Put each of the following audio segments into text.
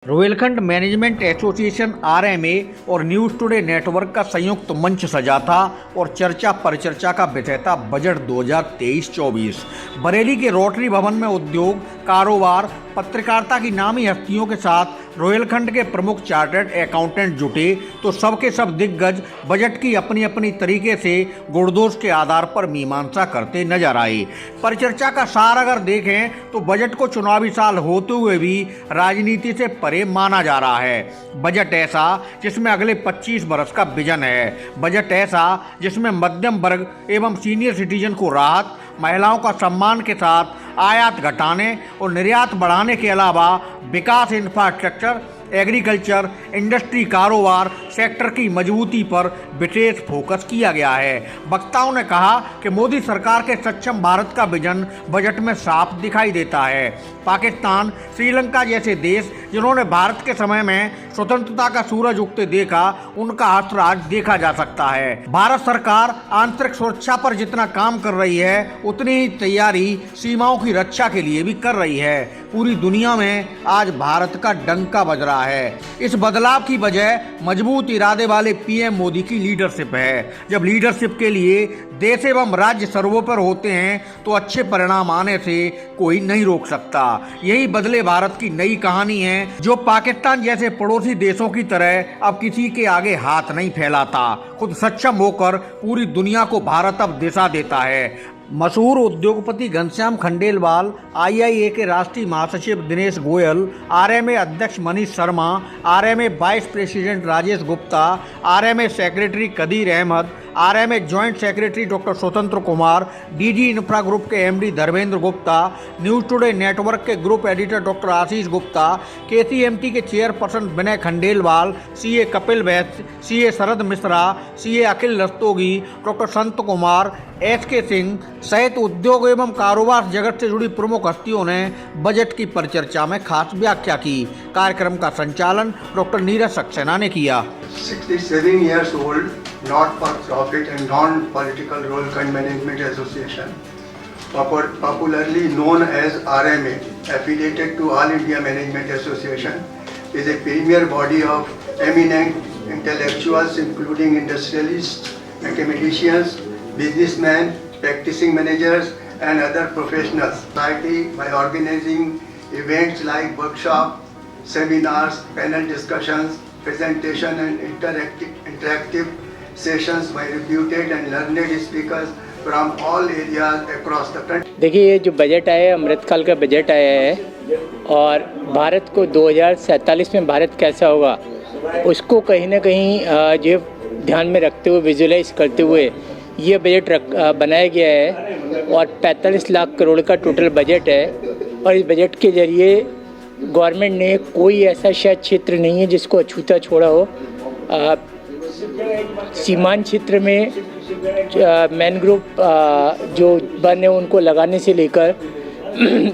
Rohilkhand management association RMA और news today network का संयुक्त मंच सजा था और चर्चा परिचर्चा का विषय था बजट 2023-24। बरेली के रोटरी भवन में उद्योग, कारोबार, पत्रकारिता की नामी हस्तियों के साथ रोहिलखंड के प्रमुख चार्टर्ड अकाउंटेंट जुटे तो सबके सब दिग्गज बजट की अपनी अपनी तरीके से गुणदोष के आधार पर मीमांसा करते नजर आए। परिचर्चा का सार अगर देखें तो बजट को चुनावी साल होते हुए भी राजनीति से परे माना जा रहा है। बजट ऐसा जिसमें अगले 25 वर्ष का विजन है। बजट ऐसा जिसमें मध्यम वर्ग एवं सीनियर सिटीजन को राहत, महिलाओं का सम्मान के साथ आयात घटाने और निर्यात बढ़ाने के अलावा विकास, इंफ्रास्ट्रक्चर, एग्रीकल्चर, इंडस्ट्री, कारोबार सेक्टर की मजबूती पर विशेष फोकस किया गया है। वक्ताओं ने कहा कि मोदी सरकार के सक्षम भारत का विजन बजट में साफ दिखाई देता है। पाकिस्तान, श्रीलंका जैसे देश जिन्होंने भारत के समय में स्वतंत्रता का सूरज उगते देखा, उनका असर आज देखा जा सकता है। भारत सरकार आंतरिक सुरक्षा पर जितना काम कर रही है, उतनी ही तैयारी सीमाओं की रक्षा के लिए भी कर रही है। पूरी दुनिया में आज भारत का डंका बज रहा है। इस बदलाव की वजह मजबूत इरादे वाले पीएम मोदी की लीडरशिप है। जब लीडरशिप के लिए देश एवं राज्य सर्वोपरि होते हैं तो अच्छे परिणाम आने से कोई नहीं रोक सकता। यही बदले भारत की नई कहानी है, जो पाकिस्तान जैसे पड़ोसी देशों की तरह अब किसी के आगे हाथ नहीं फैलाता। खुद सक्षम होकर पूरी दुनिया को भारत अब दिशा देता है। मशहूर उद्योगपति घनश्याम खंडेलवाल, आईआईए के राष्ट्रीय महासचिव दिनेश गोयल, आरएमए अध्यक्ष Manish Sharma, RMA vice president Rajesh Gupta, RMA secretary Kadir Ahmed, RMA joint secretary doctor Swatantra Kumar, DG infra group के MD Dharmendra Gupta, news today network के group editor doctor Ashish Gupta, KCMT के chairperson Vinay Khandelwal, CA Kapil Vaishya, CA Sharad Mishra, CA Akhil Rastogi, doctor Sant Kumar, SK Singh सहित उद्योग एवं कारोबार जगत से जुड़ी प्रमुख हस्तियों ने बजट की परिचर्चा में खास व्याख्या की। कार्यक्रम का संचालन डॉक्टर नीरज सक्सेना ने किया। 67 years old, not for profit and non-political Rohiलखंड Management Association, popularly known as RMA, affiliated to All India Management Association, is a premier body of eminent intellectuals including industrialists, mathematicians, businessmen, practicing managers and other professionals. Society by organizing events like workshops, seminars, panel discussions, presentation and interactive sessions by reputed and learned speakers from all areas across the country. देखिए, ये जो budget आया है, अमृतकाल का budget आया है और भारत को 2047 में भारत कैसा होगा उसको कहीं ना कहीं जो ध्यान में रखते हुए, विजुलाइज करते हुए ये बजट बनाया गया है और 45 लाख करोड़ का टोटल बजट है। और इस बजट के जरिए गवर्नमेंट ने कोई ऐसा शायद क्षेत्र नहीं है जिसको अछूता छोड़ा हो। सीमांत क्षेत्र में मैनग्रोव जो वन है उनको लगाने से लेकर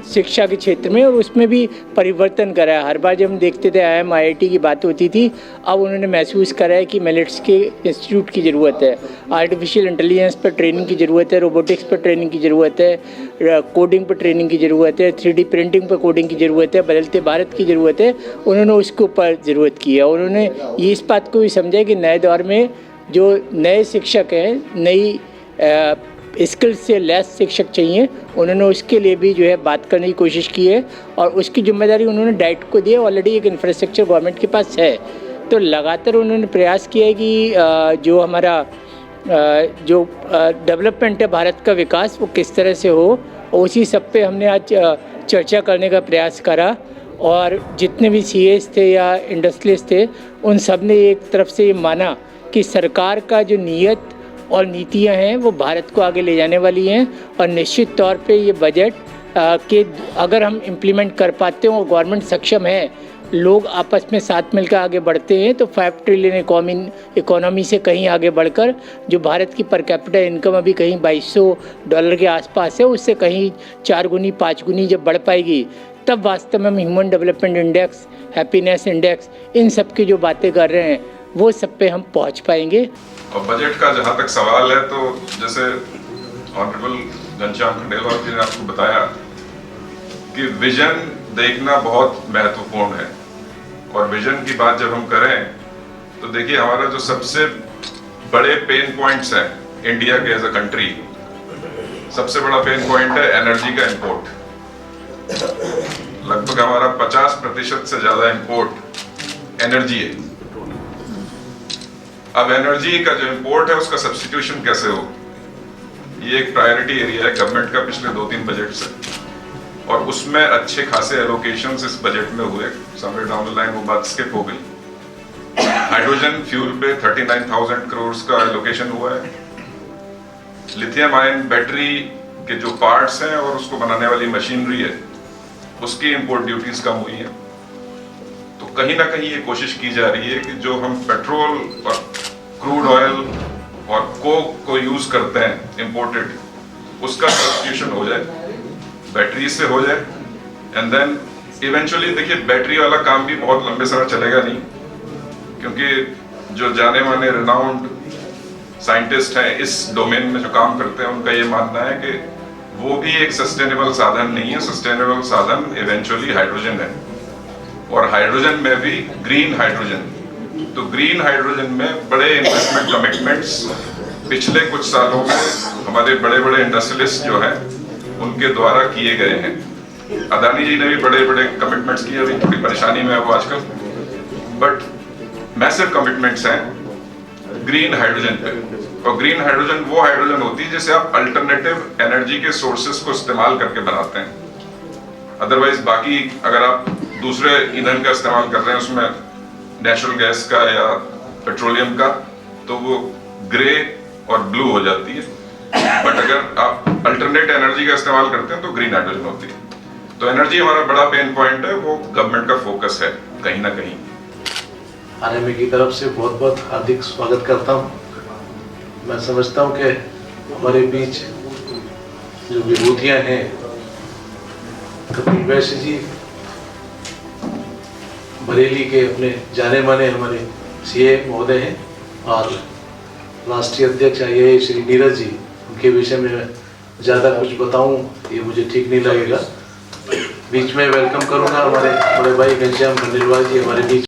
शिक्षा के क्षेत्र में, और उसमें भी परिवर्तन करा है। हर बार जब हम देखते थे IIT की बात होती थी, अब उन्होंने महसूस करा है कि मिलेट्स के इंस्टीट्यूट की ज़रूरत है, आर्टिफिशियल इंटेलिजेंस पर ट्रेनिंग की ज़रूरत है, रोबोटिक्स पर ट्रेनिंग की ज़रूरत है, कोडिंग पर ट्रेनिंग की ज़रूरत है, 3D प्रिंटिंग पर कोडिंग की ज़रूरत है, बदलते भारत की ज़रूरत है। उन्होंने उसके ऊपर ज़रूरत की है। उन्होंने ये इस बात को भी समझा कि नए दौर में जो नए शिक्षक हैं, नई स्किल्स से लेस शिक्षक चाहिए। उन्होंने उसके लिए भी जो है बात करने की कोशिश की है और उसकी जिम्मेदारी उन्होंने डाइट को दी है। ऑलरेडी एक इंफ्रास्ट्रक्चर गवर्नमेंट के पास है, तो लगातार उन्होंने प्रयास किया है कि जो हमारा जो डेवलपमेंट है, भारत का विकास, वो किस तरह से हो। और उसी सब पे हमने आज चर्चा करने का प्रयास करा और जितने भी CAs थे या इंडस्ट्रियलिस्ट थे, उन सब ने एक तरफ से ये माना कि सरकार का जो नीयत और नीतियां हैं वो भारत को आगे ले जाने वाली हैं। और निश्चित तौर पे ये बजट के अगर हम इम्प्लीमेंट कर पाते हैं और गवर्नमेंट सक्षम है, लोग आपस में साथ मिलकर आगे बढ़ते हैं, तो 5 ट्रिलियन इकोनॉमी से कहीं आगे बढ़कर जो भारत की पर कैपिटा इनकम अभी कहीं $2200 के आसपास है, उससे कहीं 4 गुनी 5 गुनी जब बढ़ पाएगी, तब वास्तव में हम human development index, happiness index, इन सब की जो बातें कर रहे हैं वो सब पे हम पहुंच पाएंगे। और बजट का जहाँ तक सवाल है, तो जैसे ऑनरेबल घनश्याम खंडेलवाल जी ने आपको बताया कि विजन देखना बहुत महत्वपूर्ण है। और विजन की बात जब हम करें तो देखिए हमारा जो सबसे बड़े पेन पॉइंट्स हैं इंडिया के एज अ कंट्री, सबसे बड़ा पेन पॉइंट है एनर्जी का इंपोर्ट। लगभग हमारा 50% से ज्यादा इंपोर्ट एनर्जी है। अब एनर्जी का जो इंपोर्ट है उसका सब्स्टिट्यूशन कैसे हो, ये एक प्रायोरिटी एरिया है गवर्नमेंट का पिछले 2-3 बजट से, और उसमें अच्छे खासे एलोकेशंस इस बजट में हुए। समवेयर डाउन द लाइन वो बात स्किप हो गई। हाइड्रोजन फ्यूल पे 39,000 करोड़ का एलोकेशन हुआ है। लिथियम आयन बैटरी के जो पार्ट्स हैं और उसको बनाने वाली मशीनरी है उसकी इंपोर्ट ड्यूटीज कम हुई हैं। तो कहीं ना कहीं ये कोशिश की जा रही है कि जो हम पेट्रोल और क्रूड ऑयल और कोक को यूज करते हैं इंपोर्टेड, उसका सब्स्टिट्यूशन हो जाए, बैटरी से हो जाए। एंड देन इवेंचुअली देखिए बैटरी वाला काम भी बहुत लंबे समय चलेगा नहीं, क्योंकि जो जाने माने रिनाउंड साइंटिस्ट हैं इस डोमेन में जो काम करते हैं उनका ये मानना है कि वो भी एक सस्टेनेबल साधन नहीं है। सस्टेनेबल साधन इवेंचुअली हाइड्रोजन है, और हाइड्रोजन में भी ग्रीन हाइड्रोजन। तो ग्रीन हाइड्रोजन में बड़े इन्वेस्टमेंट कमिटमेंट्स पिछले कुछ सालों में हमारे बड़े बड़े इंडस्ट्रियलिस्ट जो हैं उनके द्वारा किए गए हैं। अदानी जी ने भी बड़े बड़े कमिटमेंट्स किए, अभी थोड़ी परेशानी में है वो आजकल, बट मैसिव कमिटमेंट्स हैं ग्रीन हाइड्रोजन पे। और ग्रीन हाइड्रोजन वो हाइड्रोजन होती है जिसे आप अल्टरनेटिव एनर्जी के सोर्सेस को इस्तेमाल करके बनाते हैं। अदरवाइज बाकी अगर आप दूसरे ईंधन का इस्तेमाल कर रहे हैं उसमें नेचुरल गैस का या पेट्रोलियम का, तो वो ग्रे और ब्लू हो जाती है। बट अगर आप अल्टरनेट एनर्जी का इस्तेमाल करते हैं तो ग्रीन हाइड्रोजन होती है। तो एनर्जी हमारा बड़ा पेन पॉइंट है, वो गवर्नमेंट का फोकस है कहीं ना कहीं। आरएमए की तरफ से बहुत बहुत हार्दिक स्वागत करता हूँ। मैं समझता हूँ कि हमारे बीच जो विभूतियाँ हैं, कपिल वैश्य जी बरेली के अपने जाने माने हमारे सीए महोदय हैं, और राष्ट्रीय अध्यक्ष आईएए श्री नीरज जी, उनके विषय में ज़्यादा कुछ बताऊं ये मुझे ठीक नहीं लगेगा। बीच में वेलकम करूंगा हमारे बड़े भाई घनश्याम खंडेलवाल जी हमारे बीच